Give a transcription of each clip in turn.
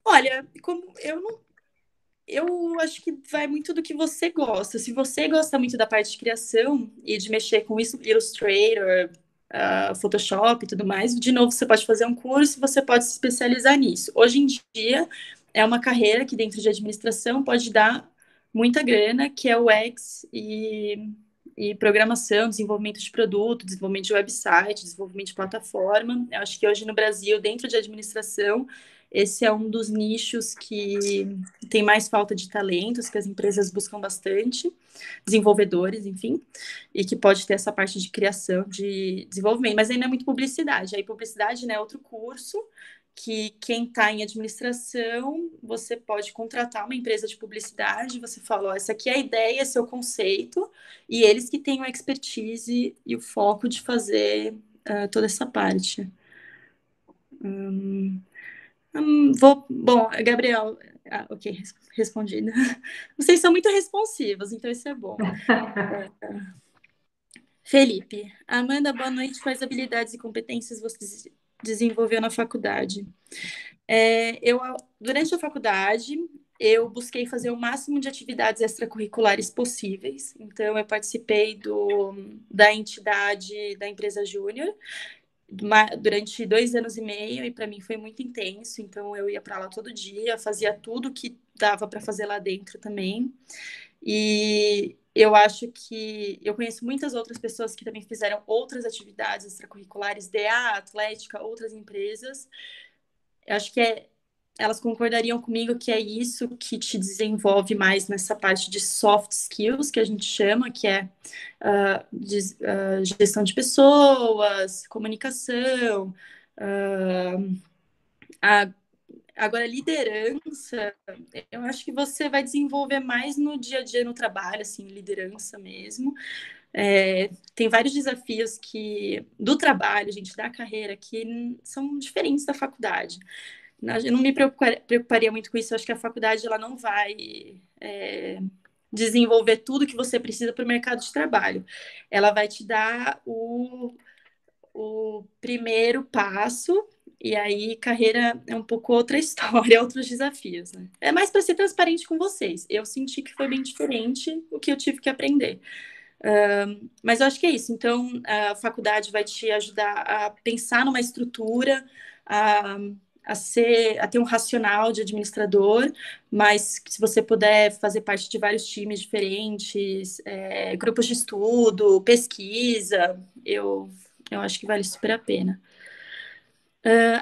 Olha, como eu acho que vai muito do que você gosta. Se você gosta muito da parte de criação e de mexer com isso, Illustrator, Photoshop e tudo mais, de novo, você pode fazer um curso e você pode se especializar nisso. Hoje em dia, é uma carreira que dentro de administração pode dar muita grana, que é o UX e programação, desenvolvimento de produto, desenvolvimento de website, desenvolvimento de plataforma. Eu acho que hoje no Brasil, dentro de administração, esse é um dos nichos que tem mais falta de talentos, que as empresas buscam bastante, desenvolvedores, enfim, e que pode ter essa parte de criação, de desenvolvimento, mas ainda é muito publicidade. Aí, publicidade, né, é outro curso que quem está em administração, você pode contratar uma empresa de publicidade, você fala, ó, essa aqui é a ideia, esse é o conceito, e eles que têm o expertise e o foco de fazer toda essa parte. Bom, Gabriel, ok, respondida. Vocês são muito responsivos, então isso é bom. Felipe, Amanda, boa noite. Quais habilidades e competências você desenvolveu na faculdade? Durante a faculdade, eu busquei fazer o máximo de atividades extracurriculares possíveis. Então, eu participei da entidade da empresa Júnior durante 2 anos e meio, e para mim foi muito intenso. Então, eu ia para lá todo dia, fazia tudo que dava para fazer lá dentro também. E eu acho que eu conheço muitas outras pessoas que também fizeram outras atividades extracurriculares, DA, Atlética, outras empresas. Eu acho que elas concordariam comigo que é isso que te desenvolve mais nessa parte de soft skills, que a gente chama, que é gestão de pessoas, comunicação, a agora, liderança, eu acho que você vai desenvolver mais no dia a dia no trabalho, assim, liderança mesmo. Tem vários desafios do trabalho, gente, da carreira, que são diferentes da faculdade. Eu não me preocuparia muito com isso. Eu acho que a faculdade ela não vai desenvolver tudo que você precisa para o mercado de trabalho. Ela vai te dar o primeiro passo, e aí carreira é um pouco outra história, outros desafios, né? É mais para ser transparente com vocês. Eu senti que foi bem diferente o que eu tive que aprender. Mas eu acho que é isso. Então, a faculdade vai te ajudar a pensar numa estrutura, a, a ter um racional de administrador, mas se você puder fazer parte de vários times diferentes, grupos de estudo, pesquisa, eu acho que vale super a pena.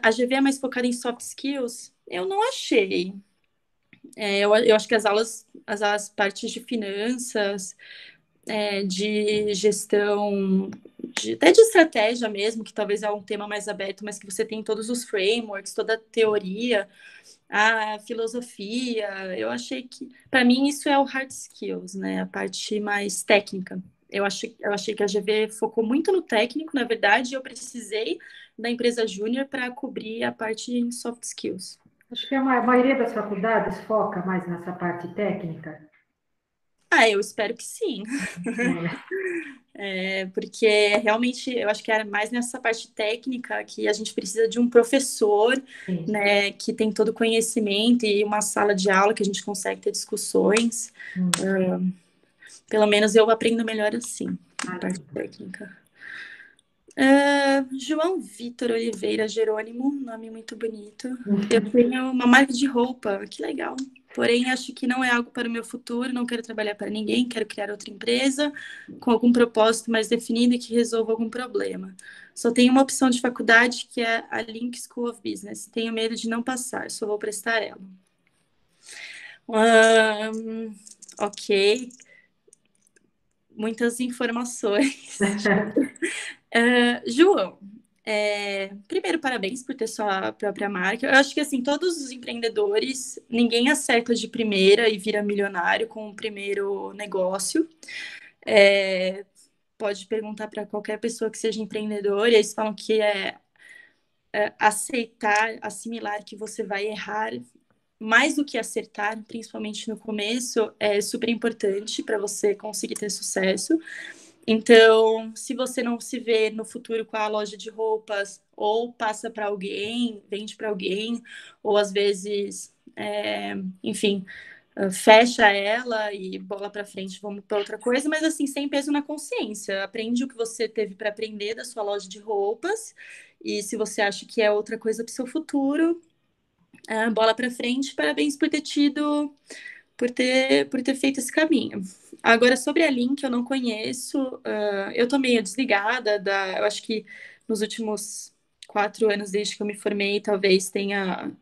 A GV é mais focada em soft skills? Eu não achei. Eu acho que as partes de finanças, de gestão, até de estratégia mesmo, que talvez é um tema mais aberto, mas que você tem todos os frameworks, toda a teoria, a filosofia. Eu achei que, para mim, isso é o hard skills, né? A parte mais técnica. Eu achei que a GV focou muito no técnico, na verdade, e eu precisei da empresa júnior para cobrir a parte em soft skills. Acho que a maioria das faculdades foca mais nessa parte técnica. Eu espero que sim. É, Porque realmente eu acho que era mais nessa parte técnica que a gente precisa de um professor, sim. né, que tem todo o conhecimento e uma sala de aula que a gente consegue ter discussões. Pelo menos eu aprendo melhor assim, na Ah, parte técnica. João Vitor Oliveira Jerônimo, nome muito bonito. Eu tenho uma marca de roupa, que legal. Porém, acho que não é algo para o meu futuro, não quero trabalhar para ninguém, quero criar outra empresa com algum propósito mais definido e que resolva algum problema. Só tenho uma opção de faculdade, que é a Link School of Business. Tenho medo de não passar, só vou prestar ela. Ok, muitas informações. João, primeiro, parabéns por ter sua própria marca. Eu acho que, assim, todos os empreendedores, ninguém acerta de primeira e vira milionário com o primeiro negócio. Pode perguntar para qualquer pessoa que seja empreendedor, e eles falam que aceitar, assimilar que você vai errar mais do que acertar, principalmente no começo, é super importante para você conseguir ter sucesso. Então, se você não se vê no futuro com a loja de roupas, ou passa para alguém, vende para alguém, ou às vezes, enfim, fecha ela e bola para frente, vamos para outra coisa, mas assim, sem peso na consciência. Aprende o que você teve para aprender da sua loja de roupas, e se você acha que é outra coisa para o seu futuro, bola para frente, parabéns por ter feito esse caminho. Agora, sobre a Link, eu não conheço, eu tô meio desligada eu acho que nos últimos 4 anos, desde que eu me formei, talvez tenha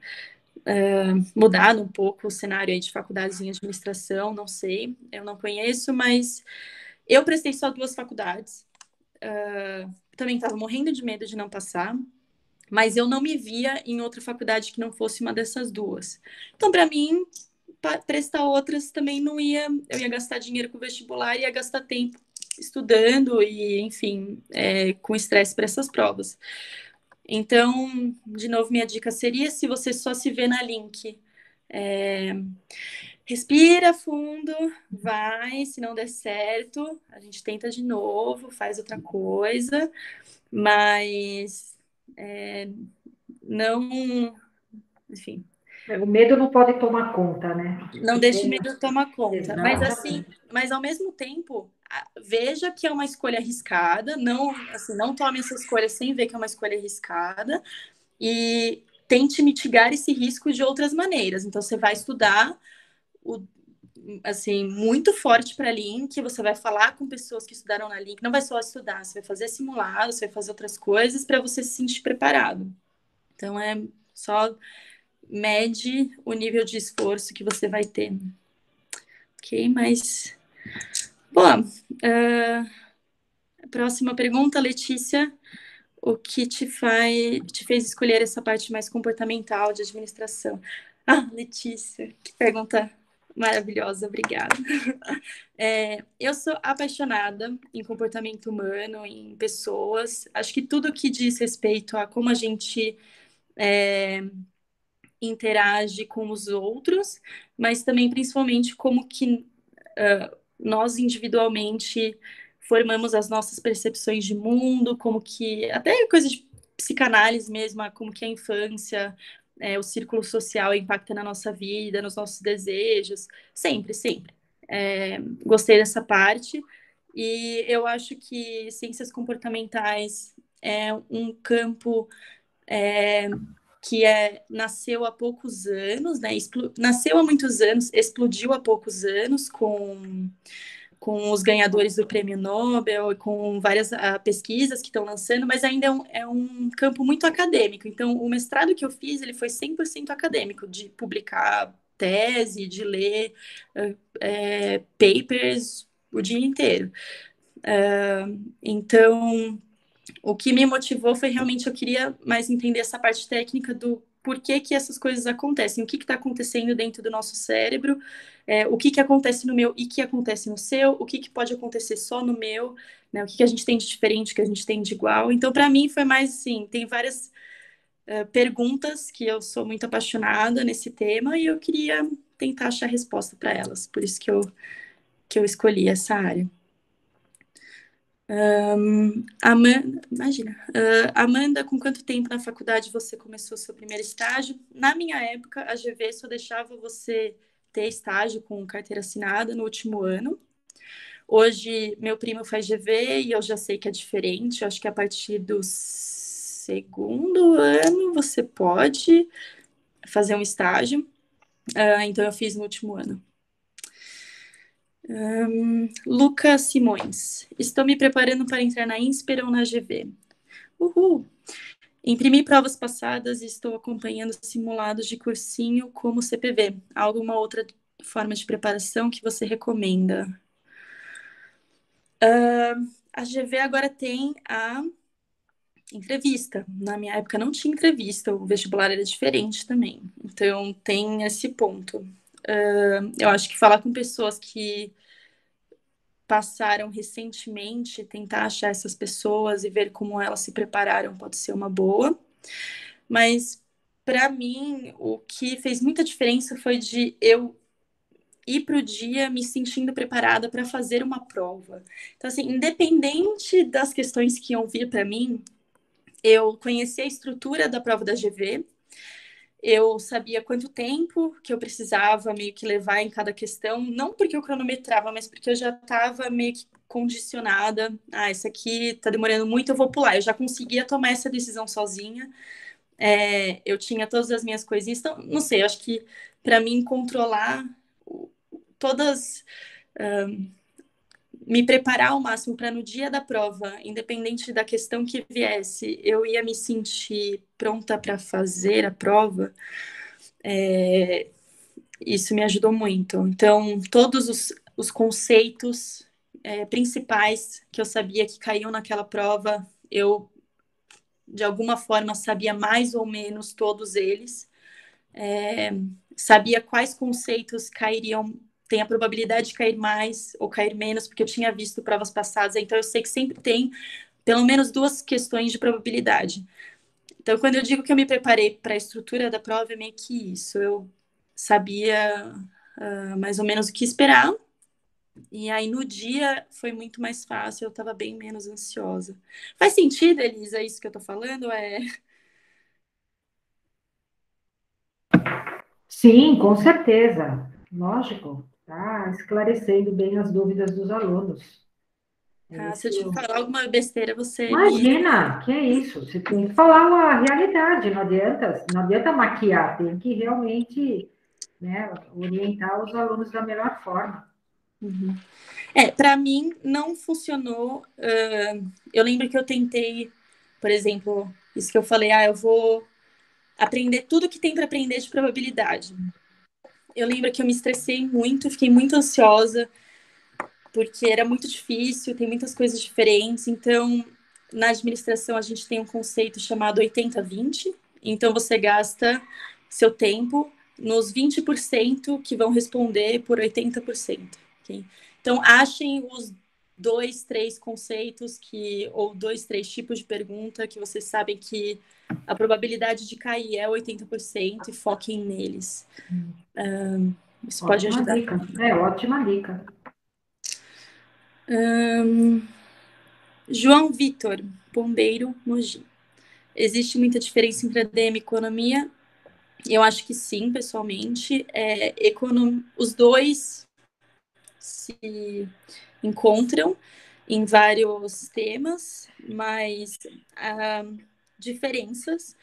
mudado um pouco o cenário aí de faculdades em administração, não sei, eu não conheço, mas eu prestei só 2 faculdades, também estava morrendo de medo de não passar, mas eu não me via em outra faculdade que não fosse uma dessas duas. Então, para mim, prestar outras também não ia, eu ia gastar dinheiro com vestibular e ia gastar tempo estudando e, enfim, com estresse para essas provas. Então, de novo, minha dica seria, se você só se vê na Link, respira fundo, vai, se não der certo, a gente tenta de novo, faz outra coisa, mas não, enfim, O medo não pode tomar conta, né? não deixe medo tomar conta. Mas assim, Exatamente. mas ao mesmo tempo, veja que é uma escolha arriscada, não, assim, não tome essa escolha sem ver que é uma escolha arriscada e tente mitigar esse risco de outras maneiras. Então você vai estudar assim, muito forte para a Link, você vai falar com pessoas que estudaram na Link, não vai só estudar, você vai fazer simulado, você vai fazer outras coisas para você se sentir preparado. Então é só mede o nível de esforço que você vai ter. Ok, mas. Bom, próxima pergunta, Letícia. O que te fez escolher essa parte mais comportamental de administração? Ah, Letícia, que pergunta maravilhosa, obrigada. Eu sou apaixonada em comportamento humano, em pessoas. Acho que tudo que diz respeito a como a gente interage com os outros, mas também principalmente como que nós individualmente formamos as nossas percepções de mundo, como que até coisa de psicanálise mesmo, como que a infância, o círculo social impacta na nossa vida, nos nossos desejos, sempre, sempre. Gostei dessa parte e eu acho que ciências comportamentais é um campo que nasceu há poucos anos, né? Nasceu há muitos anos, explodiu há poucos anos com os ganhadores do Prêmio Nobel e com várias pesquisas que estão lançando, mas ainda é um campo muito acadêmico. Então, o mestrado que eu fiz, ele foi 100% acadêmico, de publicar tese, de ler papers o dia inteiro. Então, o que me motivou foi realmente eu queria mais entender essa parte técnica do porquê que essas coisas acontecem, o que está acontecendo dentro do nosso cérebro, o que acontece no meu e que acontece no seu, o que pode acontecer só no meu, né, o que a gente tem de diferente, o que a gente tem de igual. Então, para mim, foi mais assim, tem várias perguntas que eu sou muito apaixonada nesse tema e eu queria tentar achar resposta para elas, por isso que eu escolhi essa área. Amanda, imagina. Amanda, com quanto tempo na faculdade você começou seu primeiro estágio? Na minha época, a GV só deixava você ter estágio com carteira assinada no último ano. Hoje, meu primo faz GV e eu já sei que é diferente. Eu acho que a partir do segundo ano você pode fazer um estágio. Então, eu fiz no último ano. Lucas Simões. Estou me preparando para entrar na Insper ou na GV. Uhul! Imprimi provas passadas e estou acompanhando simulados de cursinho como CPV. Alguma outra forma de preparação que você recomenda? A GV agora tem a entrevista. Na minha época não tinha entrevista, o vestibular era diferente também. Então tem esse ponto. Eu acho que falar com pessoas que passaram recentemente, tentar achar essas pessoas e ver como elas se prepararam pode ser uma boa. Mas, para mim, o que fez muita diferença foi de eu ir para o dia me sentindo preparada para fazer uma prova. Então, assim, independente das questões que iam vir para mim, eu conhecia a estrutura da prova da GV, eu sabia quanto tempo que eu precisava meio que levar em cada questão, não porque eu cronometrava, mas porque eu já estava meio que condicionada. Ah, isso aqui está demorando muito, eu vou pular. Eu já conseguia tomar essa decisão sozinha. Eu tinha todas as minhas coisinhas. Então, não sei, eu acho que para mim controlar todas. Me preparar ao máximo para no dia da prova, independente da questão que viesse, eu ia me sentir pronta para fazer a prova. Isso me ajudou muito. Então, todos os conceitos principais que eu sabia que caíam naquela prova, eu, de alguma forma, sabia mais ou menos todos eles. Sabia quais conceitos cairiam, tem a probabilidade de cair mais ou cair menos, porque eu tinha visto provas passadas, então eu sei que sempre tem pelo menos 2 questões de probabilidade. Então, quando eu digo que eu me preparei para a estrutura da prova, é meio que isso. Eu sabia mais ou menos o que esperar. E aí, no dia, foi muito mais fácil. Eu estava bem menos ansiosa. Faz sentido, Elisa, isso que eu estou falando? Sim, com certeza. Lógico, está esclarecendo bem as dúvidas dos alunos. É Se eu esse te falar alguma besteira, você me... Imagina, que é isso? Você tem que falar a realidade, não adianta maquiar, tem que realmente, né, orientar os alunos da melhor forma. Uhum. Para mim não funcionou. Eu lembro que eu tentei, por exemplo, isso que eu falei, eu vou aprender tudo que tem para aprender de probabilidade. Eu lembro que eu me estressei muito, fiquei muito ansiosa, porque era muito difícil, tem muitas coisas diferentes. Então, na administração, a gente tem um conceito chamado 80-20. Então, você gasta seu tempo nos 20% que vão responder por 80%. Okay? Então, achem os 2, 3 conceitos ou 2, 3 tipos de pergunta que vocês sabem que a probabilidade de cair é 80% e foquem neles. Isso pode Ótima ajudar. dica, ótima dica. João Vitor, Bombeiro, Mogi. Existe muita diferença entre ADM e economia? Eu acho que sim, pessoalmente. Os dois se encontram em vários temas, mas diferenças.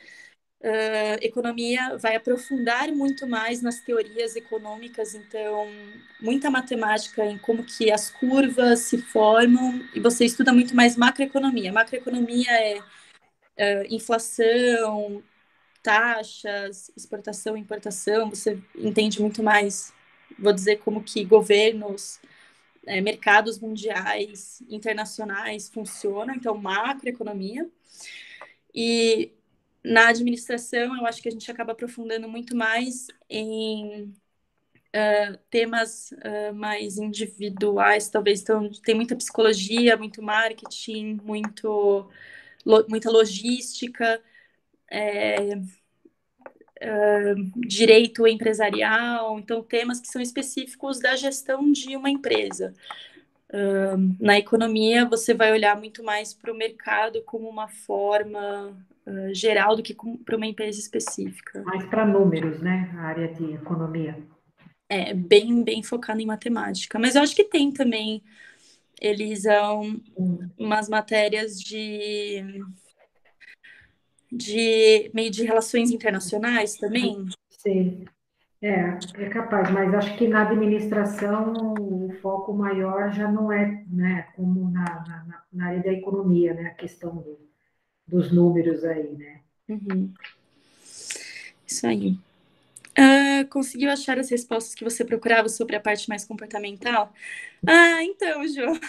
Economia vai aprofundar muito mais nas teorias econômicas, então muita matemática em como que as curvas se formam, e você estuda muito mais macroeconomia. Macroeconomia é inflação, taxas, exportação e importação, você entende muito mais, vou dizer, como que governos, mercados mundiais, internacionais funcionam, então macroeconomia. E na administração, eu acho que a gente acaba aprofundando muito mais em temas mais individuais, talvez. Então, tem muita psicologia, muito marketing, muita logística, direito empresarial, então temas que são específicos da gestão de uma empresa. Na economia, você vai olhar muito mais para o mercado como uma forma geral do que para uma empresa específica. Mais para números, né? A área de economia. Bem, bem focado em matemática. Mas eu acho que tem também, eles são umas matérias de meio de relações internacionais também. Sim, é capaz, mas acho que na administração o foco maior já não é, né, como na área da economia, né, a questão dos números aí, né? Uhum. Isso aí. Conseguiu achar as respostas que você procurava sobre a parte mais comportamental? Então, João,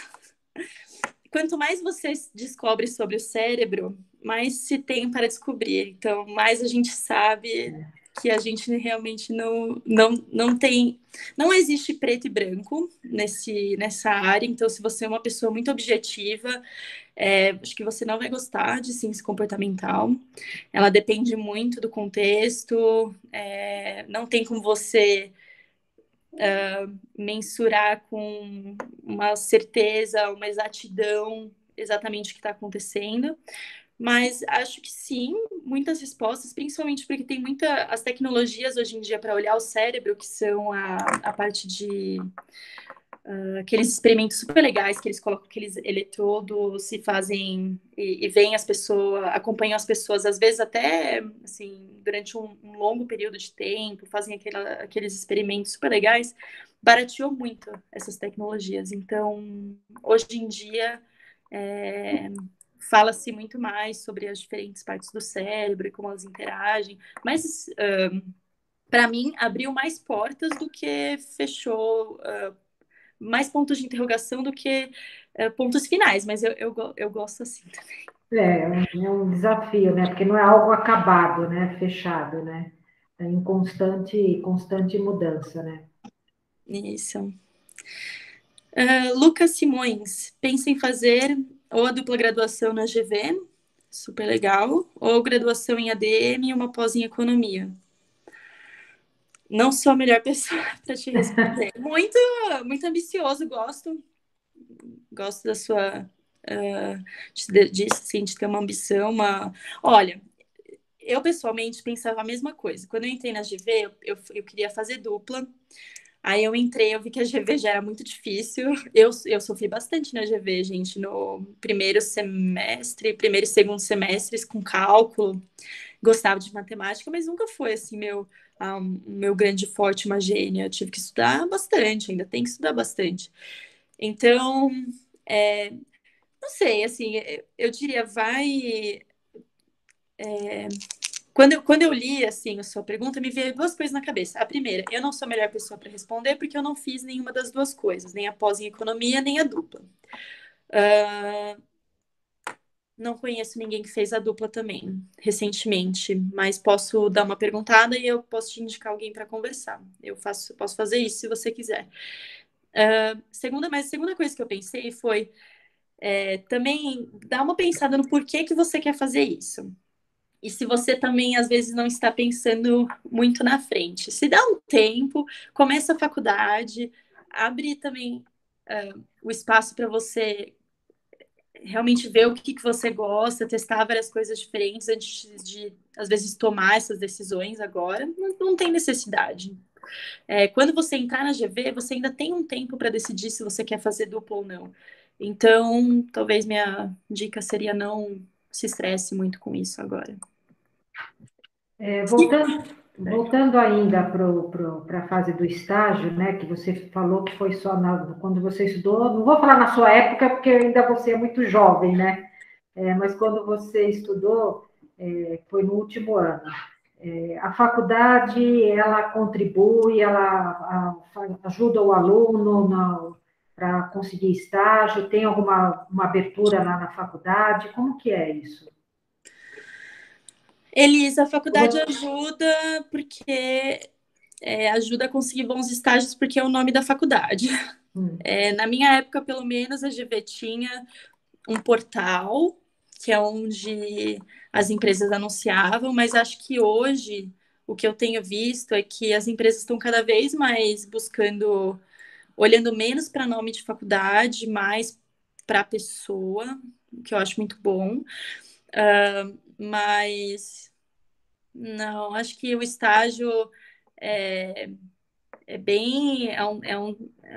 quanto mais você descobre sobre o cérebro, mais se tem para descobrir. Então, mais a gente sabe que a gente realmente não tem. Não existe preto e branco nessa área. Então, se você é uma pessoa muito objetiva, acho que você não vai gostar de ciência comportamental. Ela depende muito do contexto. Não tem como você mensurar com uma certeza, uma exatidão exatamente o que está acontecendo. Mas acho que sim, muitas respostas, principalmente porque tem as tecnologias hoje em dia para olhar o cérebro, que são a parte de aqueles experimentos super legais que eles colocam aqueles eletrodos e fazem e veem as pessoas, acompanham as pessoas, às vezes até assim, durante um longo período de tempo, fazem aqueles experimentos super legais, barateou muito essas tecnologias. Então, hoje em dia, fala-se muito mais sobre as diferentes partes do cérebro e como elas interagem, mas para mim abriu mais portas do que fechou, mais pontos de interrogação do que pontos finais, mas eu gosto assim também. É um desafio, né? Porque não é algo acabado, né? Fechado, né? É em constante mudança, né? Isso. Lucas Simões, pensa em fazer ou a dupla graduação na GV, super legal, ou graduação em ADM e uma pós em economia. Não sou a melhor pessoa para te responder. Muito, muito ambicioso, gosto da sua sim, de ter uma ambição, Olha, eu pessoalmente pensava a mesma coisa. Quando eu entrei na GV, eu queria fazer dupla. Aí eu entrei, eu vi que a GV já era muito difícil. Eu sofri bastante na GV, gente, no primeiro e segundo semestres com cálculo. Gostava de matemática, mas nunca foi assim meu grande forte, uma gênia. Eu tive que estudar bastante, ainda tem que estudar bastante. Então, não sei, assim, eu diria, vai. Quando eu li assim a sua pergunta, me veio duas coisas na cabeça. A primeira, eu não sou a melhor pessoa para responder porque eu não fiz nenhuma das duas coisas, nem a pós em economia, nem a dupla. Não conheço ninguém que fez a dupla também, recentemente, mas posso dar uma perguntada e eu posso te indicar alguém para conversar. Posso fazer isso se você quiser. Mas a segunda coisa que eu pensei foi também dar uma pensada no porquê que você quer fazer isso. E se você também, às vezes, não está pensando muito na frente. Se dá um tempo, começa a faculdade, abre também o espaço para você realmente ver o que você gosta, testar várias coisas diferentes antes de, às vezes, tomar essas decisões agora. Não tem necessidade. Quando você entrar na GV, você ainda tem um tempo para decidir se você quer fazer duplo ou não. Então, talvez minha dica seria não se estresse muito com isso agora. Voltando ainda para a fase do estágio, né, que você falou que foi só quando você estudou, não vou falar na sua época, porque ainda você é muito jovem, né? Mas quando você estudou, foi no último ano. A faculdade, ela contribui, ela ajuda o aluno para conseguir estágio, tem uma abertura lá na faculdade, como que é isso? Elisa, a faculdade ajuda porque ajuda a conseguir bons estágios porque é o nome da faculdade. Na minha época, pelo menos, a GV tinha um portal que é onde as empresas anunciavam, mas acho que hoje o que eu tenho visto é que as empresas estão cada vez mais olhando menos para nome de faculdade, mais para a pessoa, que eu acho muito bom. Mas não, acho que o estágio é, é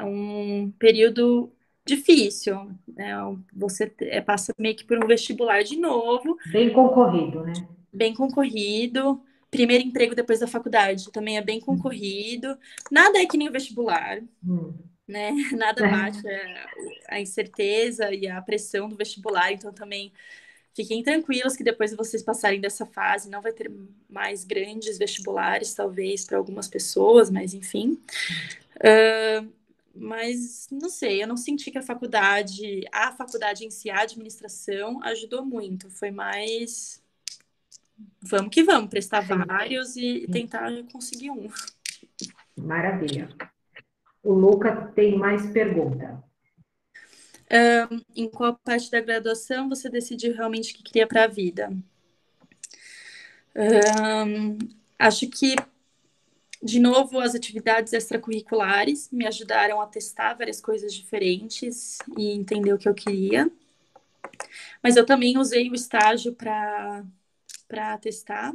um período difícil, né? Você passa meio que por um vestibular de novo, Bem concorrido, né? bem concorrido. Primeiro emprego depois da faculdade também é bem concorrido. Nada é que nem o vestibular, né? Nada bate a incerteza e a pressão do vestibular, então também fiquem tranquilos que depois de vocês passarem dessa fase, não vai ter mais grandes vestibulares, talvez, para algumas pessoas, mas enfim. Mas não sei, eu não senti que a faculdade em si, a administração, ajudou muito. Foi mais vamos que vamos, prestar Sim. vários e tentar conseguir um. Maravilha. O Luca tem mais pergunta. Em qual parte da graduação você decidiu realmente que queria para a vida? Acho que De novo, as atividades extracurriculares me ajudaram a testar várias coisas diferentes e entender o que eu queria. Mas eu também usei o estágio para testar.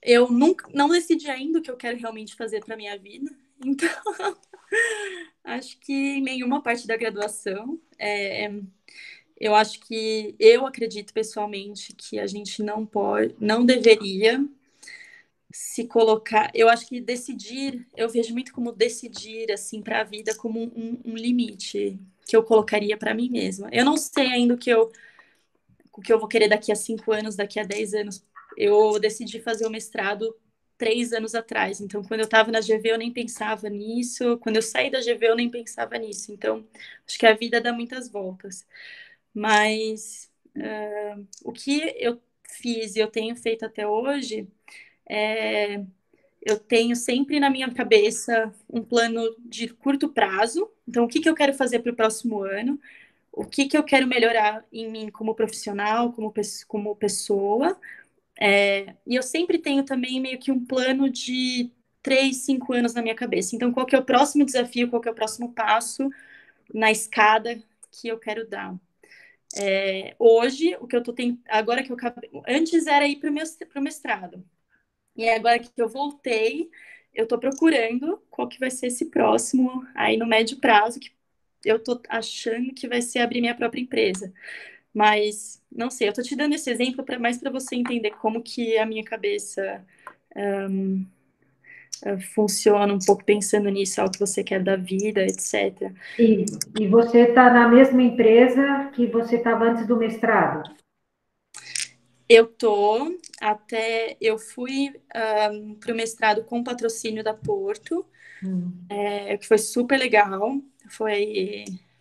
Eu nunca não decidi ainda o que eu quero realmente fazer para minha vida. Então, acho que em nenhuma parte da graduação. Eu acho que eu acredito pessoalmente que a gente não pode, não deveria se colocar. Eu acho que decidir, eu vejo muito como decidir assim para a vida como um limite que eu colocaria para mim mesma. Eu não sei ainda o que eu vou querer daqui a 5 anos, daqui a 10 anos. Eu decidi fazer o mestrado 3 anos atrás. Então, quando eu estava na GV, eu nem pensava nisso. Quando eu saí da GV, eu nem pensava nisso. Então, acho que a vida dá muitas voltas. Mas o que eu fiz e eu tenho feito até hoje é eu tenho sempre na minha cabeça um plano de curto prazo. Então, o que eu quero fazer para o próximo ano? O que eu quero melhorar em mim como profissional, como pessoa. E eu sempre tenho também meio que um plano de 3, 5 anos na minha cabeça. Então, qual que é o próximo desafio, qual que é o próximo passo na escada que eu quero dar? Hoje, o que eu tô tentando, agora que eu acabei, antes era ir para o mestrado. E agora que eu voltei, eu estou procurando qual que vai ser esse próximo aí no médio prazo, que eu estou achando que vai ser abrir minha própria empresa. Mas não sei, eu estou te dando esse exemplo mais para você entender como que a minha cabeça funciona um pouco pensando nisso, ao que você quer da vida, etc. E você está na mesma empresa que você estava antes do mestrado? Eu fui para o mestrado com patrocínio da Porto, que foi super legal.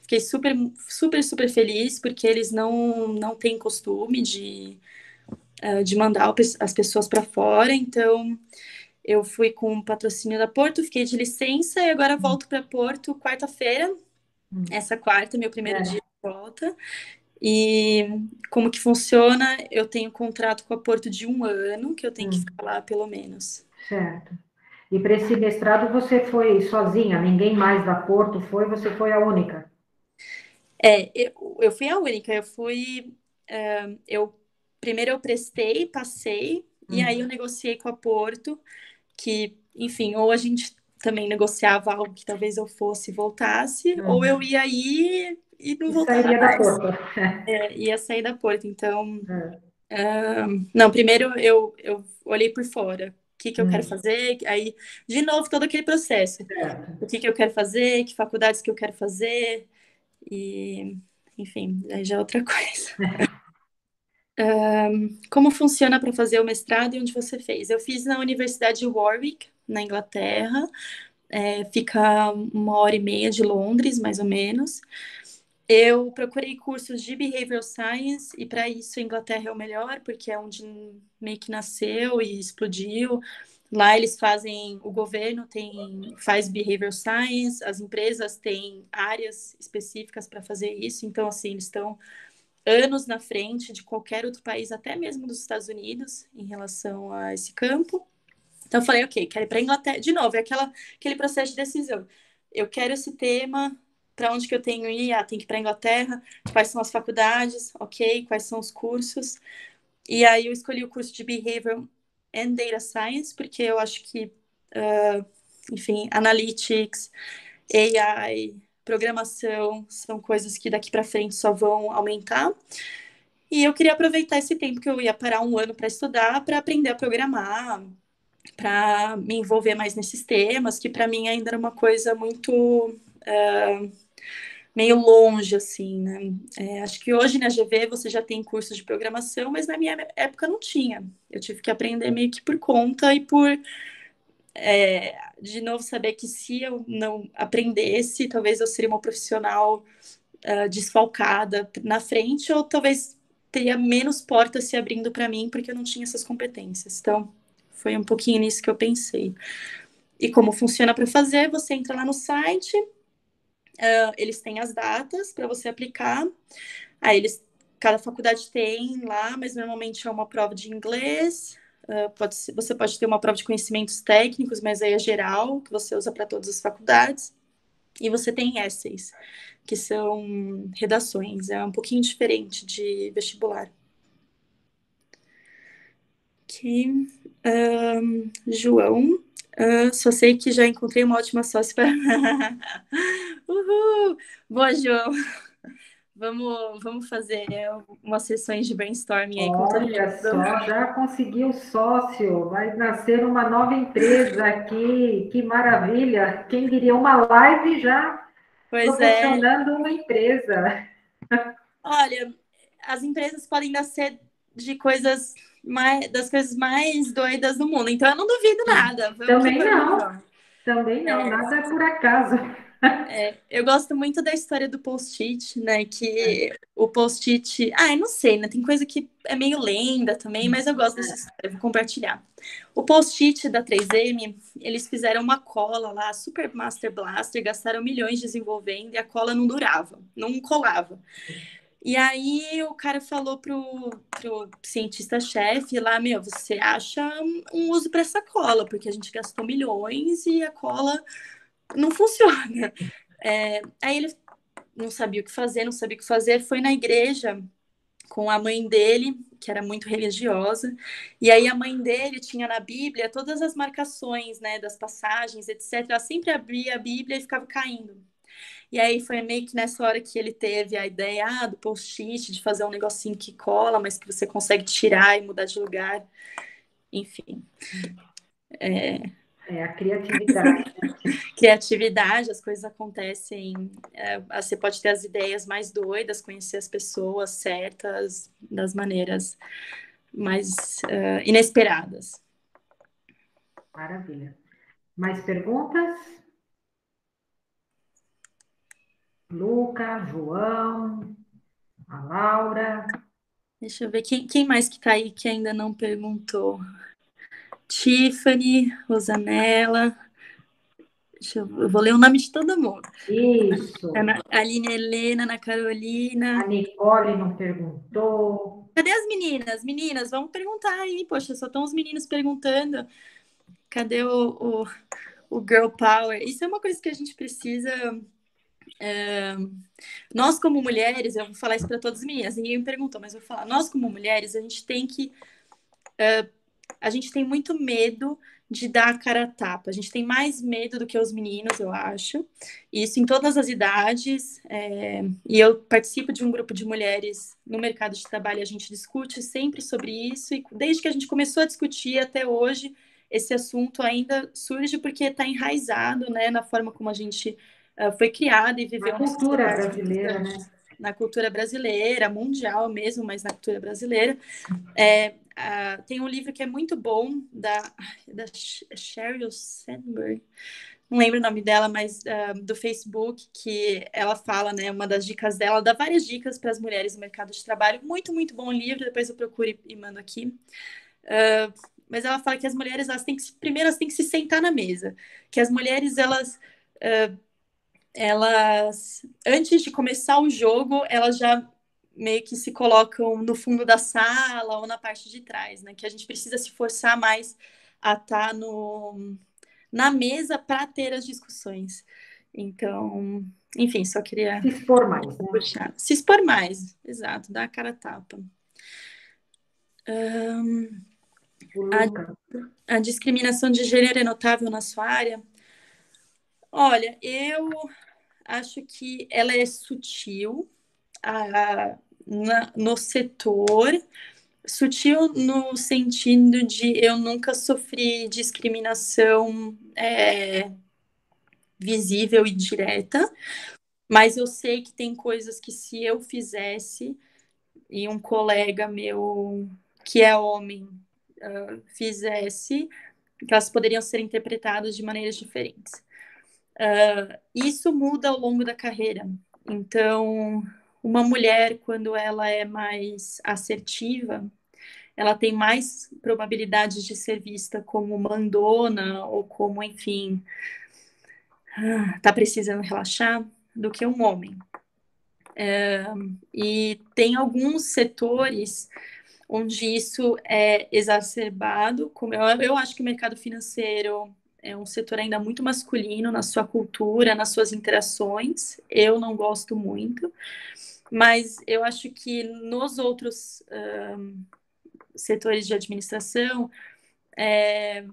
Fiquei super, super, super feliz, porque eles não têm costume de mandar as pessoas para fora. Então, eu fui com o patrocínio da Porto, fiquei de licença e agora volto para Porto quarta-feira. Essa quarta, meu primeiro dia É, de volta. E como que funciona? Eu tenho um contrato com a Porto de 1 ano, que eu tenho que ficar lá pelo menos. certo. E para esse mestrado você foi sozinha? Ninguém mais da Porto foi? Você foi a única? Eu fui a única. Eu primeiro eu prestei, passei, e aí eu negociei com a Porto, que, enfim, ou a gente também negociava algo que talvez eu fosse e voltasse, ou eu ia ir e não E voltava sairia da mais. Porto. Ia sair da Porto. Então, É. não, primeiro eu olhei por fora. O que eu quero Hum, fazer? Aí, de novo, todo aquele processo. certo. O que eu quero fazer? Que faculdades que eu quero fazer? E, enfim, aí já é outra coisa. Como funciona para fazer o mestrado e onde você fez? Eu fiz na Universidade de Warwick, na Inglaterra. Fica 1 hora e meia de Londres, mais ou menos. Eu procurei cursos de Behavioral Science e para isso a Inglaterra é o melhor, porque é onde meio que nasceu e explodiu. Lá eles fazem, o governo faz Behavioral Science, as empresas têm áreas específicas para fazer isso, então assim, eles estão anos na frente de qualquer outro país, até mesmo dos Estados Unidos, em relação a esse campo. Então eu falei, ok, quero ir para a Inglaterra. De novo, aquele processo de decisão. Eu quero esse tema, para onde que eu tenho que ir? Tem que ir para a Inglaterra. Quais são as faculdades? Ok, quais são os cursos? E aí eu escolhi o curso de Behavioral and Data Science, porque eu acho que, enfim, Analytics, AI, programação, são coisas que daqui para frente só vão aumentar. E eu queria aproveitar esse tempo que eu ia parar 1 ano para estudar, para aprender a programar, para me envolver mais nesses temas, que para mim ainda era uma coisa muito meio longe, assim, né? Acho que hoje na GV você já tem cursos de programação, mas na minha época não tinha. Eu tive que aprender meio que por conta e de novo, saber que se eu não aprendesse, talvez eu seria uma profissional desfalcada na frente, ou talvez teria menos portas se abrindo para mim, porque eu não tinha essas competências. Então, foi um pouquinho nisso que eu pensei. E como funciona para fazer? Você entra lá no site, eles têm as datas para você aplicar. Aí cada faculdade tem lá, mas normalmente é uma prova de inglês, Você pode ter uma prova de conhecimentos técnicos, mas aí é geral, que você usa para todas as faculdades. E você tem essays, que são redações. É um pouquinho diferente de vestibular. Que, João, só sei que já encontrei uma ótima sócia para. Uhul! Boa, João. Vamos fazer umas sessões de brainstorming aí com todo Olha mundo. só, já conseguiu sócio, vai nascer uma nova empresa aqui, que maravilha! Quem diria uma live já Pois é. proporcionando uma empresa? Olha, as empresas podem nascer de das coisas mais doidas do mundo. Então eu não duvido nada. Vamos que Também vamos, não, João. também não, nada é por acaso. Eu gosto muito da história do post-it, né? Que o post-it. Ah, eu não sei, né? Tem coisa que é meio lenda também, mas eu gosto dessa história, vou compartilhar. O post-it da 3M, eles fizeram uma cola lá, Super Master Blaster, gastaram milhões desenvolvendo e a cola não durava, não colava. E aí o cara falou pro cientista-chefe lá, meu, você acha um uso para essa cola, porque a gente gastou milhões e a cola não funciona. Aí ele não sabia o que fazer, não sabia o que fazer, foi na igreja com a mãe dele, que era muito religiosa, e aí a mãe dele tinha na Bíblia todas as marcações, né, das passagens, etc. Ela sempre abria a Bíblia e ficava caindo. E aí foi meio que nessa hora que ele teve a ideia do post-it, de fazer um negocinho que cola, mas que você consegue tirar e mudar de lugar. Enfim, É a criatividade. criatividade, as coisas acontecem. Você pode ter as ideias mais doidas, conhecer as pessoas certas, das maneiras mais inesperadas. Maravilha. Mais perguntas? Luca, João, a Laura. Deixa eu ver quem mais que tá aí que ainda não perguntou. Tiffany, Rosanella. Eu vou ler o nome de todo mundo. Isso. Aline Helena, Ana A Carolina. Nicole não perguntou. Cadê as meninas? Meninas, vamos perguntar aí. Poxa, só estão os meninos perguntando. Cadê o Girl Power? Isso é uma coisa que a gente precisa. Nós, como mulheres, eu vou falar isso para todas as meninas, ninguém me perguntou, mas eu vou falar. Nós, como mulheres, a gente tem que. A gente tem muito medo de dar a cara a tapa. A gente tem mais medo do que os meninos, eu acho. Isso em todas as idades. E eu participo de um grupo de mulheres no mercado de trabalho. A gente discute sempre sobre isso. E desde que a gente começou a discutir até hoje, esse assunto ainda surge porque está enraizado, né, na forma como a gente foi criada e Na viveu uma cultura sociedade brasileira, né? na cultura brasileira, mundial mesmo, mas na cultura brasileira. Tem um livro que é muito bom da Sheryl Sandberg, não lembro o nome dela, mas do Facebook, que ela fala, né, uma das dicas dela, dá várias dicas para as mulheres no mercado de trabalho. Muito, muito bom livro, depois eu procuro e mando aqui. Mas ela fala que as mulheres, primeiro elas têm que se sentar na mesa, que as mulheres, elas antes de começar o jogo, elas já meio que se colocam no fundo da sala ou na parte de trás, né? Que a gente precisa se forçar mais a estar na mesa para ter as discussões. Então, enfim, só queria Se expor mais, né? puxar. Se expor mais, exato, dar a cara a tapa. O A, Luca. a discriminação de gênero é notável na sua área? Olha, eu acho que ela é sutil no setor, sutil no sentido de eu nunca sofri discriminação visível e direta, mas eu sei que tem coisas que se eu fizesse e um colega meu que é homem fizesse, que elas poderiam ser interpretadas de maneiras diferentes. Isso muda ao longo da carreira. Então, uma mulher, quando ela é mais assertiva, ela tem mais probabilidades de ser vista como mandona ou como, enfim, tá precisando relaxar, do que um homem. E tem alguns setores onde isso é exacerbado. Como eu acho que o mercado financeiro é um setor ainda muito masculino na sua cultura, nas suas interações. Eu não gosto muito, mas eu acho que nos outros setores de administração é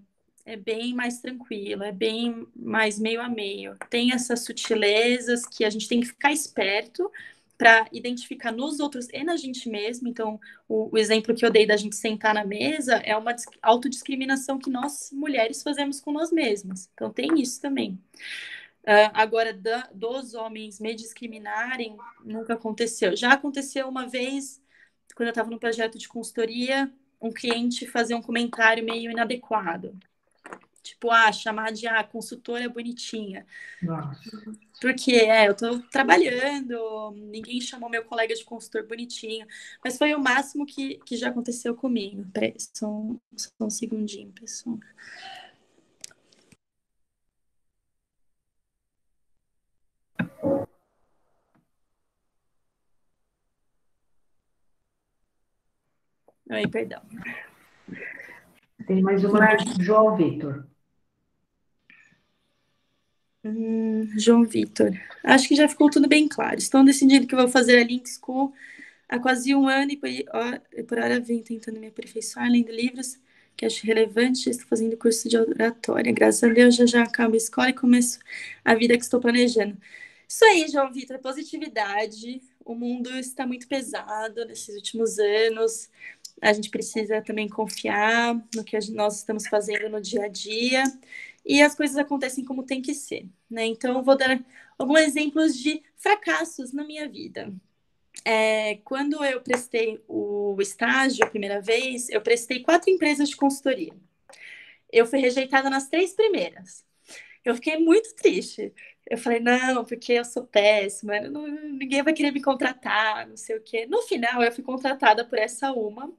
bem mais tranquilo, é bem mais meio a meio. Tem essas sutilezas que a gente tem que ficar esperto para identificar nos outros e na gente mesmo. Então, o exemplo que eu dei da gente sentar na mesa é uma autodiscriminação que nós, mulheres, fazemos com nós mesmas. Então, tem isso também. Agora, dos homens me discriminarem, nunca aconteceu. Já aconteceu uma vez, quando eu estava no projeto de consultoria, um cliente fazer um comentário meio inadequado. Tipo, chamar de consultora bonitinha. Nossa. Porque eu tô trabalhando, ninguém chamou meu colega de consultor bonitinho. Mas foi o máximo que já aconteceu comigo. Peraí, só um segundinho, pessoal. Oi, perdão. Tem mais uma do João Vitor. João Vitor. Acho que já ficou tudo bem claro. Estou decidindo que vou fazer a Link School há quase um ano e por hora venho tentando me aperfeiçoar, lendo livros que acho relevante. Estou fazendo curso de oratória. Graças a Deus já acabo a escola e começo a vida que estou planejando. Isso aí, João Vitor, positividade. O mundo está muito pesado nesses últimos anos. A gente precisa também confiar no que nós estamos fazendo no dia a dia. E as coisas acontecem como tem que ser, né? Então, eu vou dar alguns exemplos de fracassos na minha vida. Quando eu prestei o estágio a primeira vez, eu prestei 4 empresas de consultoria. Eu fui rejeitada nas 3 primeiras. Eu fiquei muito triste. Eu falei, não, porque eu sou péssima, ninguém vai querer me contratar, não sei o quê. No final, eu fui contratada por essa uma.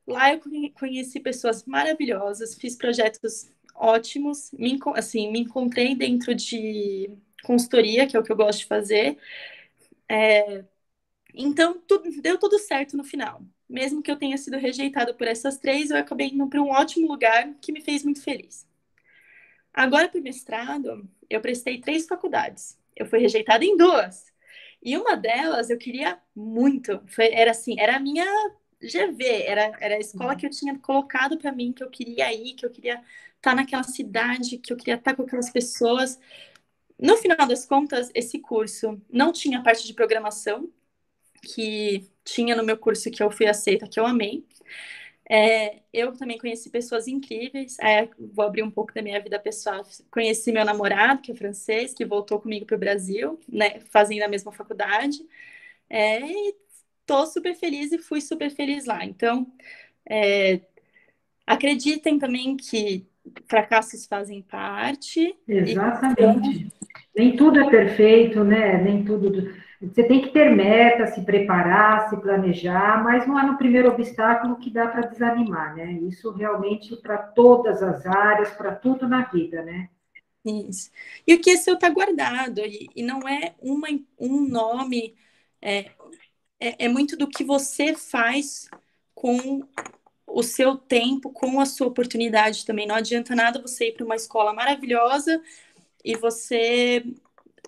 Lá eu conheci pessoas maravilhosas, fiz projetos ótimos, me encontrei dentro de consultoria, que é o que eu gosto de fazer. Então, deu tudo certo no final. Mesmo que eu tenha sido rejeitada por essas 3, eu acabei indo para um ótimo lugar que me fez muito feliz. Agora, para o mestrado, eu prestei 3 faculdades. Eu fui rejeitada em 2. E uma delas eu queria muito. Era a minha GV, era a escola que eu tinha colocado para mim, que eu queria ir, que eu queria estar naquela cidade, que eu queria estar com aquelas pessoas. No final das contas, esse curso não tinha parte de programação, que tinha no meu curso que eu fui aceita, que eu amei. Eu também conheci pessoas incríveis. Vou abrir um pouco da minha vida pessoal. Conheci meu namorado, que é francês, que voltou comigo para o Brasil, né, fazendo a mesma faculdade. E tô super feliz e fui super feliz lá. Então, acreditem também que fracassos fazem parte. Exatamente. Nem tudo é perfeito, né? Nem tudo. Você tem que ter meta, se preparar, se planejar, mas não é no primeiro obstáculo que dá para desanimar, né? Isso realmente para todas as áreas, para tudo na vida, né? Isso. E o que é seu está guardado, e não é um nome, é muito do que você faz com o seu tempo, com a sua oportunidade também. Não adianta nada você ir para uma escola maravilhosa e você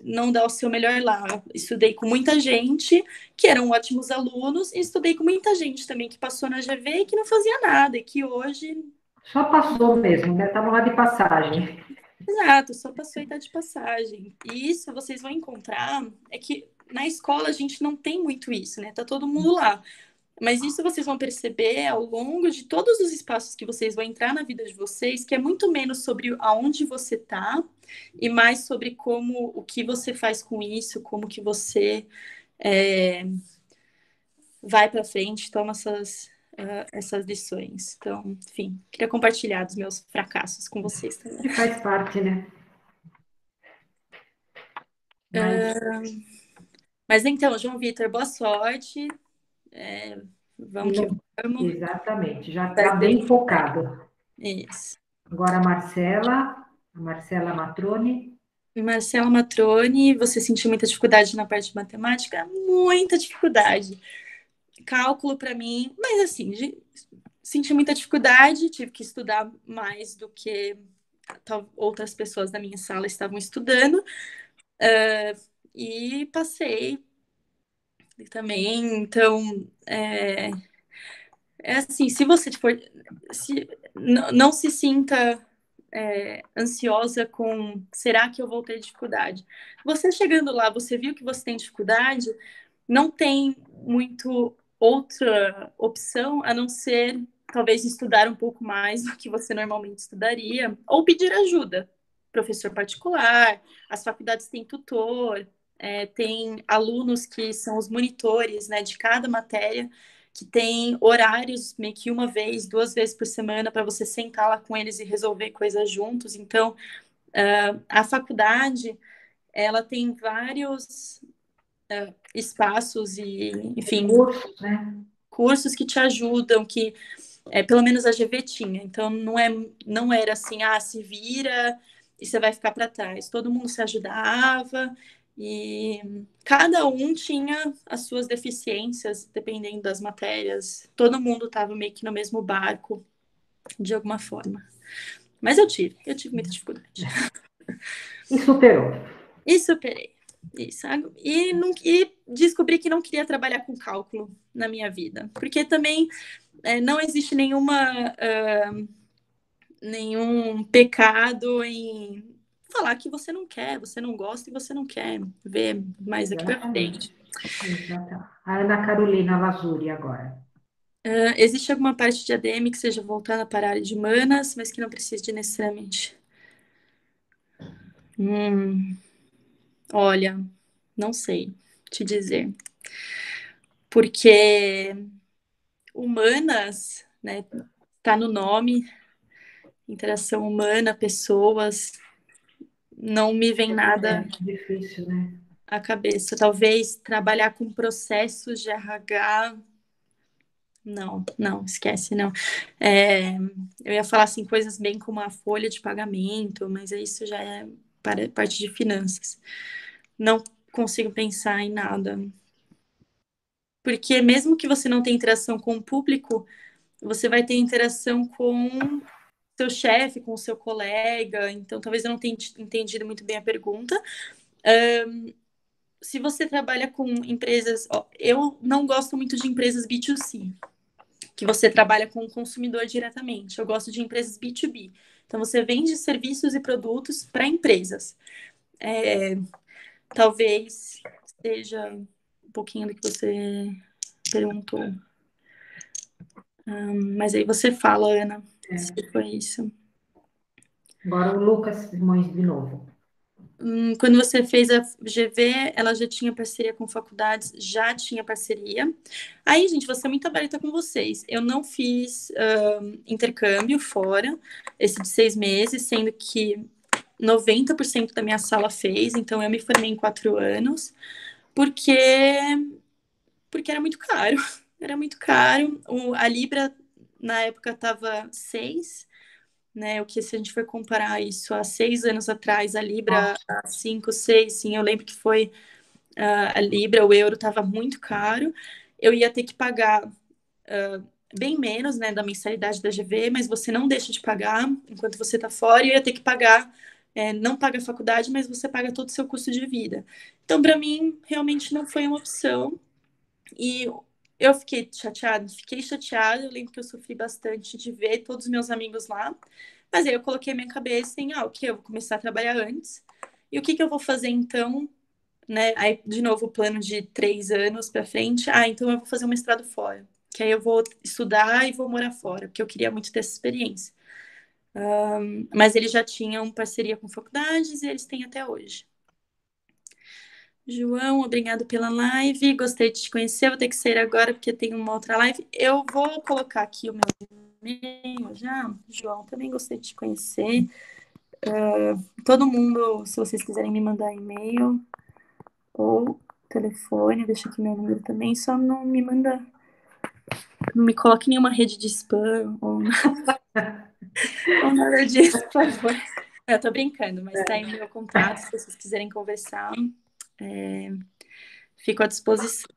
não dar o seu melhor lá. Eu estudei com muita gente que eram ótimos alunos e estudei com muita gente também que passou na GV e que não fazia nada e que hoje... Só passou mesmo, né? Estava lá de passagem. Exato, só passou e tá de passagem. E isso vocês vão encontrar, é que na escola a gente não tem muito isso, né? Tá todo mundo lá. Mas isso vocês vão perceber ao longo de todos os espaços que vocês vão entrar na vida de vocês, que é muito menos sobre aonde você tá e mais sobre como, o que você faz com isso, como que você vai para frente, toma essas lições. Então, enfim, queria compartilhar dos meus fracassos com vocês também. Que faz parte, né? Mas então, João Vitor, boa sorte. Vamos que vamos. Exatamente, já está bem focado. Isso. Agora a Marcela Matrone. Marcela Matrone, você sentiu muita dificuldade na parte de matemática? Muita dificuldade. cálculo para mim, mas assim, senti muita dificuldade, tive que estudar mais do que outras pessoas da minha sala estavam estudando, e passei também. Então, é assim, se você for, não se sinta ansiosa com será que eu vou ter dificuldade? Você chegando lá, você viu que você tem dificuldade, não tem muito outra opção a não ser talvez estudar um pouco mais do que você normalmente estudaria, ou pedir ajuda. Professor particular, as faculdades têm tutor, tem alunos que são os monitores, né, de cada matéria, que tem horários meio que uma vez, duas vezes por semana para você sentar lá com eles e resolver coisas juntos. Então, a faculdade, ela tem vários espaços e, enfim, Cursos, né? cursos que te ajudam, que pelo menos a GV tinha. Então, não era assim, se vira e você vai ficar para trás. Todo mundo se ajudava e cada um tinha as suas deficiências, dependendo das matérias. Todo mundo estava meio que no mesmo barco, de alguma forma. Mas eu tive muita dificuldade. E superou. E superei. Isso. E descobri que não queria trabalhar com cálculo na minha vida. Porque também não existe nenhum pecado em falar que você não quer, você não gosta e você não quer ver mais aqui para Exatamente. frente. Exatamente. A Ana Carolina Lazuri agora. Existe alguma parte de ADM que seja voltada para a área de humanas, mas que não precise de necessariamente. Olha, não sei te dizer. Porque humanas, né, tá no nome, interação humana, pessoas, não me vem nada É difícil, né? à cabeça. Talvez trabalhar com processos de RH. Não, não, esquece, não. Eu ia falar assim, coisas bem como a folha de pagamento, mas isso já é para parte de finanças. Não consigo pensar em nada. Porque mesmo que você não tenha interação com o público, você vai ter interação com seu chefe, com o seu colega. Então, talvez eu não tenha entendido muito bem a pergunta. Se você trabalha com empresas... eu não gosto muito de empresas B2C, que você trabalha com o consumidor diretamente. Eu gosto de empresas B2B. Então, você vende serviços e produtos para empresas. Talvez seja um pouquinho do que você perguntou. Mas aí você fala, Ana, se foi isso. Agora o Lucas Simões de novo. Quando você fez a GV, ela já tinha parceria com faculdades, já tinha parceria. Aí, gente, vou ser muito aberta com vocês. Eu não fiz intercâmbio fora, esse de 6 meses, sendo que 90% da minha sala fez, então eu me formei em 4 anos, porque, porque era muito caro. Era muito caro. A Libra, na época, estava 6, né? O que se a gente for comparar isso há 6 anos atrás, a Libra Nossa, há 5, 6, sim, eu lembro que foi a Libra, o euro estava muito caro. Eu ia ter que pagar bem menos, né, da mensalidade da GV, mas você não deixa de pagar enquanto você está fora, e eu ia ter que pagar, não paga a faculdade, mas você paga todo o seu custo de vida. Então, para mim, realmente não foi uma opção. E eu fiquei chateada, eu lembro que eu sofri bastante de ver todos os meus amigos lá, mas aí eu coloquei minha cabeça em, ok, eu vou começar a trabalhar antes, e o que eu vou fazer então, né? Aí, de novo, o plano de 3 anos para frente, então eu vou fazer um mestrado fora, que aí eu vou estudar e vou morar fora, porque eu queria muito ter essa experiência. Mas eles já tinham parceria com faculdades e eles têm até hoje. João, obrigado pela live. Gostei de te conhecer. Vou ter que sair agora porque tem uma outra live. Eu vou colocar aqui o meu e-mail já. João, também gostei de te conhecer. Todo mundo, se vocês quiserem me mandar e-mail ou telefone, deixa aqui meu número também. Só não me manda, não me coloque em nenhuma rede de spam ou nada disso, por favor. Eu tô brincando, mas tá aí meu contato. Se vocês quiserem conversar, fico à disposição.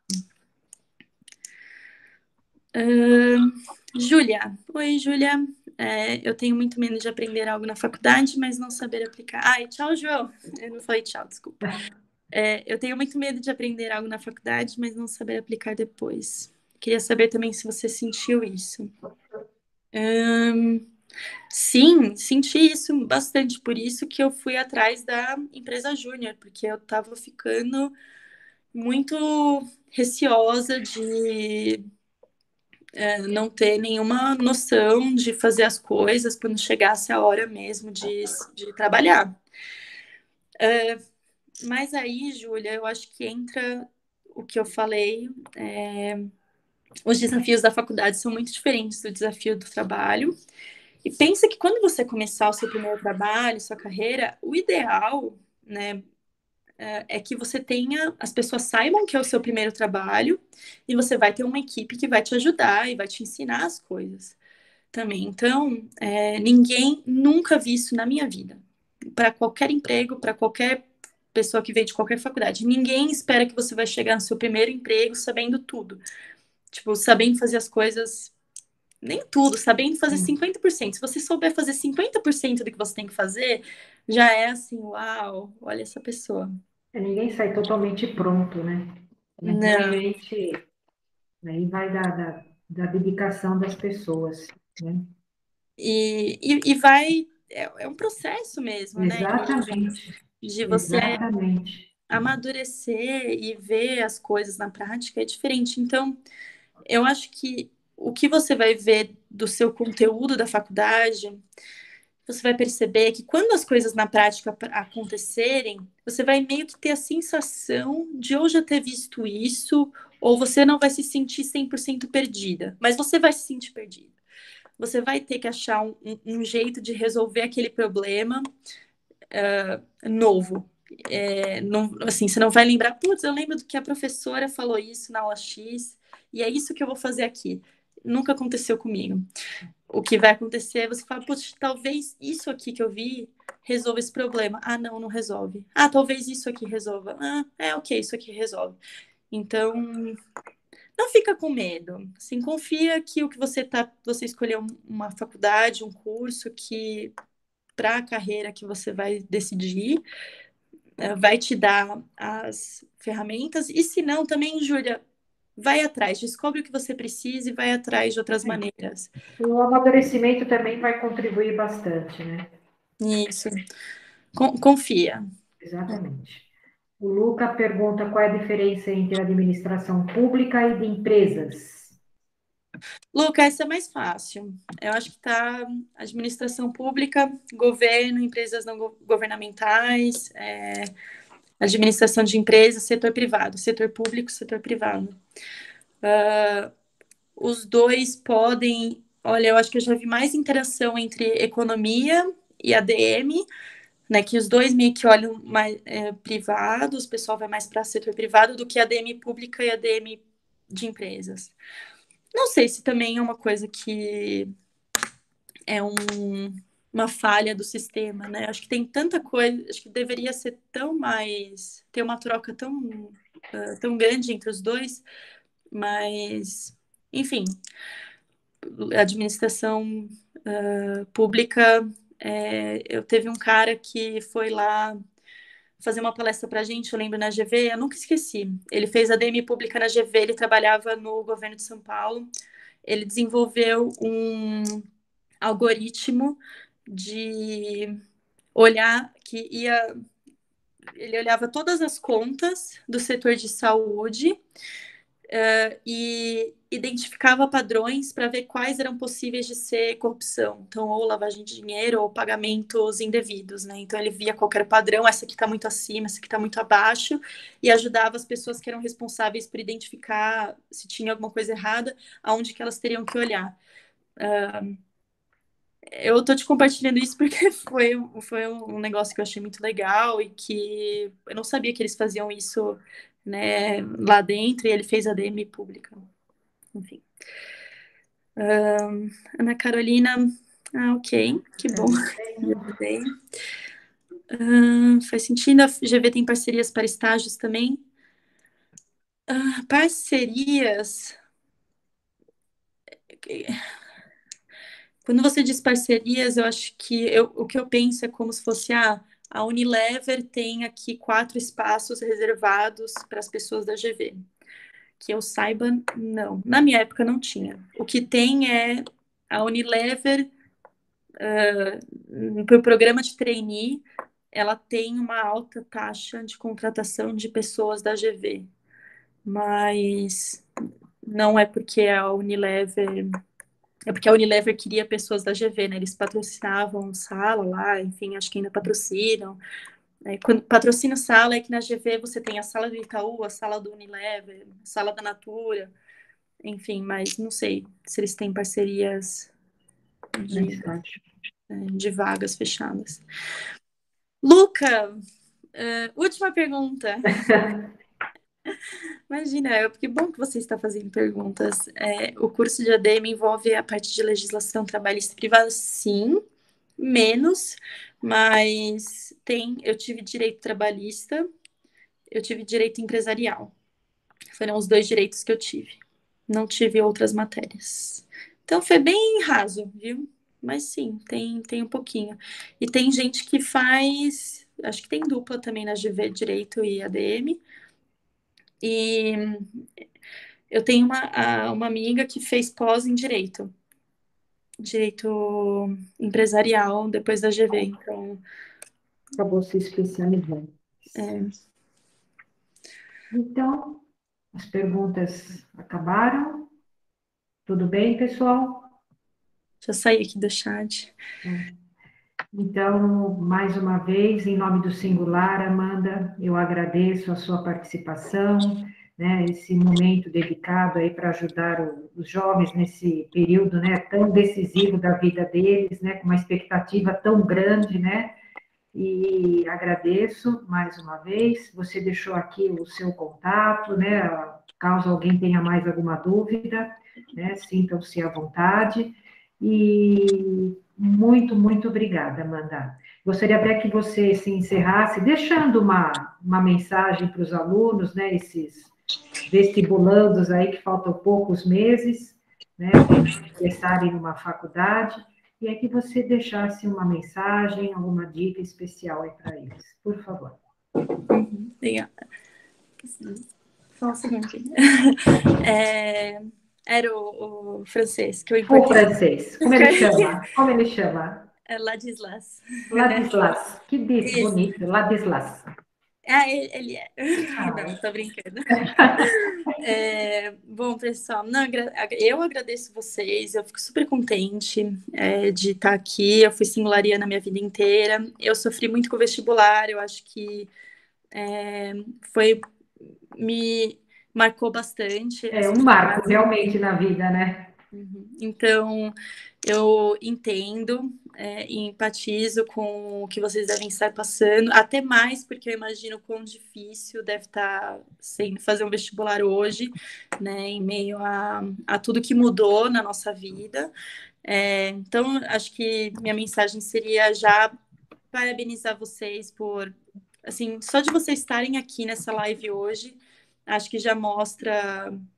Júlia. Oi, Júlia. Eu tenho muito medo de aprender algo na faculdade, mas não saber aplicar. Ai, tchau, João. Eu não falei tchau, desculpa. Eu tenho muito medo de aprender algo na faculdade, mas não saber aplicar depois. Queria saber também se você sentiu isso. Sim, senti isso bastante. Por isso que eu fui atrás da empresa Júnior, porque eu estava ficando muito receosa de não ter nenhuma noção de fazer as coisas quando chegasse a hora mesmo de trabalhar. Mas aí, Júlia, eu acho que entra o que eu falei. Os desafios da faculdade são muito diferentes do desafio do trabalho. E pensa que quando você começar o seu primeiro trabalho, sua carreira, o ideal, né, é que você tenha, as pessoas saibam que é o seu primeiro trabalho e você vai ter uma equipe que vai te ajudar e vai te ensinar as coisas também. Então, ninguém nunca vi isso na minha vida. Para qualquer emprego, para qualquer pessoa que veio de qualquer faculdade, ninguém espera que você vai chegar no seu primeiro emprego sabendo tudo. Tipo, sabendo fazer as coisas, nem tudo, sabendo fazer 50%. Se você souber fazer 50% do que você tem que fazer, já é assim, uau, olha essa pessoa. Ninguém sai totalmente pronto, né? Não. Realmente, aí vai da dedicação das pessoas, né? E vai. É um processo mesmo, né? Exatamente, De você exatamente. amadurecer e ver as coisas na prática é diferente. Então, eu acho que o que você vai ver do seu conteúdo da faculdade, você vai perceber que quando as coisas na prática acontecerem, você vai meio que ter a sensação de ou já ter visto isso, ou você não vai se sentir 100% perdida, mas você vai se sentir perdida. Você vai ter que achar um jeito de resolver aquele problema novo. Não, assim, você não vai lembrar, putz, eu lembro do que a professora falou isso na aula X, e é isso que eu vou fazer aqui. Nunca aconteceu comigo. O que vai acontecer é você falar, putz, talvez isso aqui que eu vi resolva esse problema. Ah, não, não resolve. Ah, talvez isso aqui resolva. Ah, ok, isso aqui resolve. Então, não fica com medo. Assim, confia que o que você escolheu uma faculdade, um curso que para a carreira que você vai decidir, vai te dar as ferramentas. E se não, também, Júlia, vai atrás, descobre o que você precisa e vai atrás de outras maneiras. O amadurecimento também vai contribuir bastante, né? Isso. Confia. Exatamente. O Luca pergunta qual é a diferença entre administração pública e de empresas. Luca, essa é mais fácil. Eu acho que tá administração pública, governo, empresas não governamentais, administração de empresas, setor privado, setor público, setor privado. Os dois podem. Olha, eu acho que eu já vi mais interação entre economia e ADM, né? Que os dois meio que olham mais privados, o pessoal vai mais para setor privado do que ADM pública e ADM de empresas. Não sei se também é uma coisa que é uma falha do sistema, né? Acho que tem tanta coisa, acho que deveria ser tão mais, ter uma troca tão grande entre os dois, mas, enfim, a administração pública, eu teve um cara que foi lá fazer uma palestra para a gente, eu lembro na GV, eu nunca esqueci. Ele fez a ADM pública na GV, ele trabalhava no governo de São Paulo, ele desenvolveu um algoritmo de olhar que ia. Ele olhava todas as contas do setor de saúde e identificava padrões para ver quais eram possíveis de ser corrupção. Então, ou lavagem de dinheiro ou pagamentos indevidos, né? Então, ele via qualquer padrão, essa aqui está muito acima, essa aqui está muito abaixo, e ajudava as pessoas que eram responsáveis por identificar se tinha alguma coisa errada, aonde que elas teriam que olhar. Eu tô te compartilhando isso porque foi um negócio que eu achei muito legal e que eu não sabia que eles faziam isso, né, lá dentro, e ele fez a DM pública. Enfim. Ana Carolina, ok, que bom. Faz sentido. A GV tem parcerias para estágios também. Parcerias. Quando você diz parcerias, eu acho que o que eu penso é como se fosse a Unilever tem aqui 4 espaços reservados para as pessoas da GV. Que eu saiba, não. Na minha época não tinha. O que tem é a Unilever, para o programa de trainee, ela tem uma alta taxa de contratação de pessoas da GV. Mas não é porque a Unilever. É porque a Unilever queria pessoas da GV, né? Eles patrocinavam sala lá, enfim, acho que ainda patrocinam. Quando patrocina sala, é que na GV você tem a sala do Itaú, a sala do Unilever, a sala da Natura, enfim, mas não sei se eles têm parcerias de vagas fechadas. Luca, última pergunta. Imagina, que bom que você está fazendo perguntas. O curso de ADM envolve a parte de legislação trabalhista e privada? Sim, menos, mas eu tive direito trabalhista, eu tive direito empresarial. Foram os 2 direitos que eu tive. Não tive outras matérias. Então foi bem raso, viu? Mas sim, tem um pouquinho. E tem gente que faz, acho que tem dupla também na GV Direito e ADM. E eu tenho uma amiga que fez pós em Direito empresarial depois da GV, então... Acabou se especializando. Então, as perguntas acabaram. Tudo bem, pessoal? Já saí aqui do chat. Então, mais uma vez, em nome do Singular, Amanda, eu agradeço a sua participação, né, esse momento dedicado aí para ajudar os jovens nesse período, né, tão decisivo da vida deles, né, com uma expectativa tão grande, né, e agradeço mais uma vez. Você deixou aqui o seu contato, né, caso alguém tenha mais alguma dúvida, né, sintam-se à vontade. E muito, muito obrigada, Amanda. Gostaria até que você se encerrasse deixando uma mensagem para os alunos, né, esses vestibulandos aí que faltam poucos meses, né, para ingressarem numa faculdade, e é que você deixasse uma mensagem, alguma dica especial aí para eles, por favor. Obrigada. Só um segundo. Era o francês que eu importei. O francês, como ele chama? Como ele chama? Ladislas. Ladislas, que disse bonito, Ladislas. Ele é. Não, tô brincando. Bom, pessoal, não, eu agradeço vocês, eu fico super contente de estar aqui. Eu fui singulariana minha vida inteira. Eu sofri muito com o vestibular, eu acho que me marcou bastante. É um marco realmente na vida, né? Então, eu entendo e empatizo com o que vocês devem estar passando, até mais porque eu imagino quão difícil deve estar sendo fazer um vestibular hoje, né, em meio a tudo que mudou na nossa vida. Então, acho que minha mensagem seria já parabenizar vocês por, assim, só de vocês estarem aqui nessa live hoje, acho que já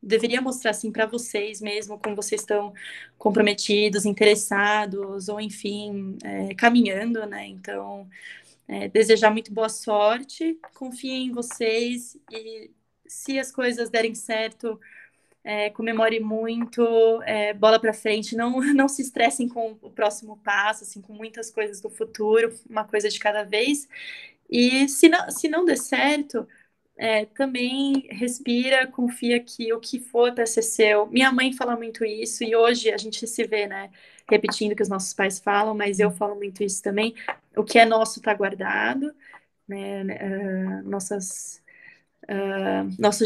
deveria mostrar assim para vocês mesmo como vocês estão comprometidos, interessados, ou enfim, caminhando, né? Então, desejar muito boa sorte, confiem em vocês e se as coisas derem certo, comemore muito, bola para frente, não se estressem com o próximo passo, assim, com muitas coisas do futuro, uma coisa de cada vez. E se não der certo, também respira, confia que o que for para ser seu. Minha mãe fala muito isso, e hoje a gente se vê, né, repetindo o que os nossos pais falam, mas eu falo muito isso também. O que é nosso está guardado, né, nossos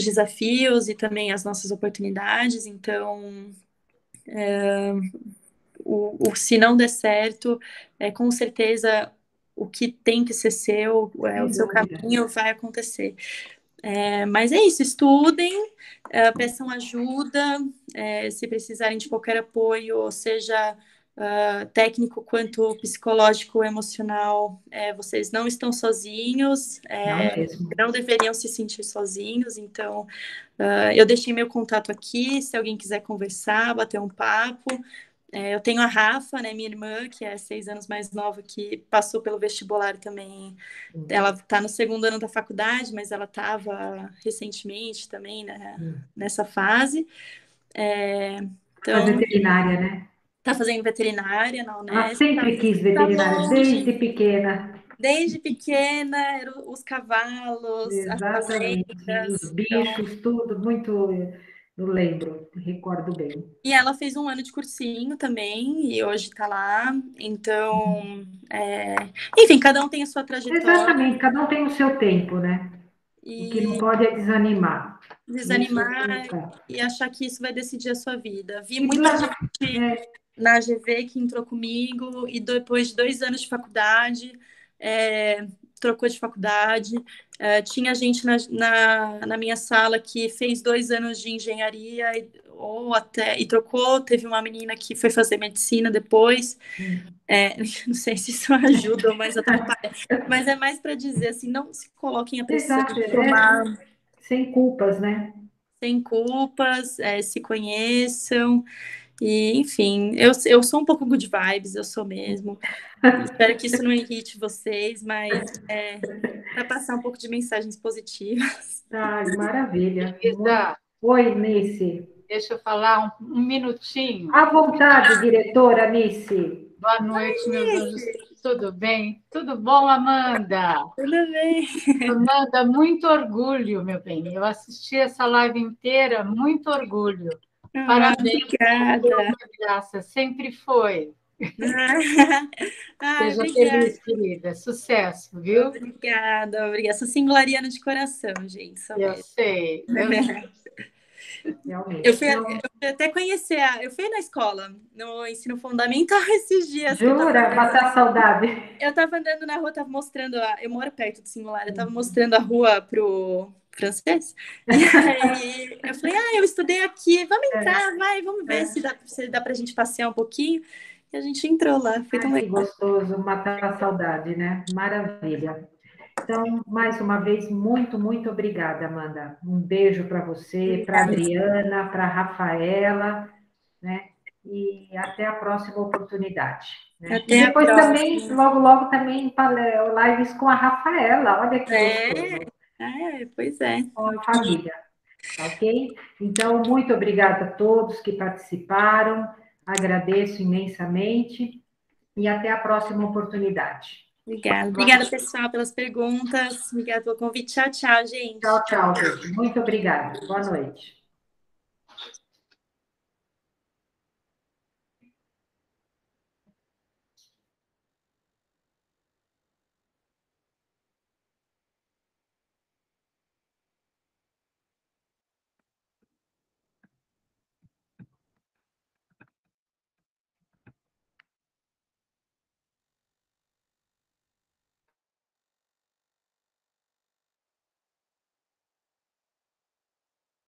desafios e também as nossas oportunidades. Então, se não der certo, com certeza o que tem que ser seu, o seu caminho vai acontecer. Mas é isso, estudem, peçam ajuda, se precisarem de qualquer apoio, seja técnico quanto psicológico, emocional, vocês não estão sozinhos, Não mesmo. não deveriam se sentir sozinhos, então eu deixei meu contato aqui, se alguém quiser conversar, bater um papo. Eu tenho a Rafa, né, minha irmã, que é 6 anos mais nova, que passou pelo vestibular também. Ela está no segundo ano da faculdade, mas ela estava recentemente também, né, nessa fase. Faz Então, veterinária, né? está fazendo veterinária na Ela Unesp. sempre quis Tá veterinária, desde longe, pequena. desde pequena, eram os cavalos, as Exatamente. Os fazendas. Então, bichos, tudo, muito. Eu lembro, recordo bem. e ela fez um ano de cursinho também, e hoje está lá. Então, enfim, cada um tem a sua trajetória, Exatamente, cada um tem o seu tempo, né? O que não e pode é desanimar. Isso, desanimar e achar que isso vai decidir a sua vida. Vi e muita lá, gente é, na AGV que entrou comigo e depois de 2 anos de faculdade, trocou de faculdade. Tinha gente na minha sala que fez 2 anos de engenharia e trocou. Teve uma menina que foi fazer medicina depois. Não sei se isso ajuda, mas atrapalha. Mas é mais para dizer assim, não se coloquem a pressão exato, de tomar sem culpas, né? sem culpas, se conheçam. E, enfim, eu sou um pouco good vibes, eu sou mesmo. Espero que isso não irrite vocês, mas para passar um pouco de mensagens positivas. Ai, maravilha. Isa, Oi, Nice. deixa eu falar um minutinho. À vontade, diretora Nice. Boa noite, meus anjos. Tudo bem? Tudo bom, Amanda? Tudo bem. Amanda, muito orgulho, meu bem. Eu assisti essa live inteira, muito orgulho. Parabéns, Obrigada. graça, sempre foi. Seja Obrigada. feliz, querida. Sucesso, viu? Obrigada, obrigada. Sou singulariana de coração, gente, sou Eu mesmo. sei. Realmente. Eu fui até conhecer, eu fui na escola, no ensino fundamental esses dias que eu estava Jura? andando. Matar a saudade. Eu estava andando na rua, estava mostrando, eu moro perto do Singular, eu estava mostrando a rua pro francês, e aí eu falei, eu estudei aqui, vamos entrar, vai, vamos ver se dá pra gente passear um pouquinho. E a gente entrou lá, foi tão Ai, que legal. gostoso, matar a saudade, né? Maravilha. Então, mais uma vez, muito, muito obrigada, Amanda. Um beijo para você, para Adriana, para Rafaela, né? E até a próxima oportunidade. Né? E Até a depois também, próxima. logo, logo, também lives com a Rafaela. Olha que gostoso. Pois é. Com a família, tá ok? Então, muito obrigada a todos que participaram. Agradeço imensamente e até a próxima oportunidade. Obrigada. Obrigada, pessoal, pelas perguntas. Obrigada pelo convite. Tchau, tchau, gente. Tchau, tchau, gente. Muito obrigada. Boa noite.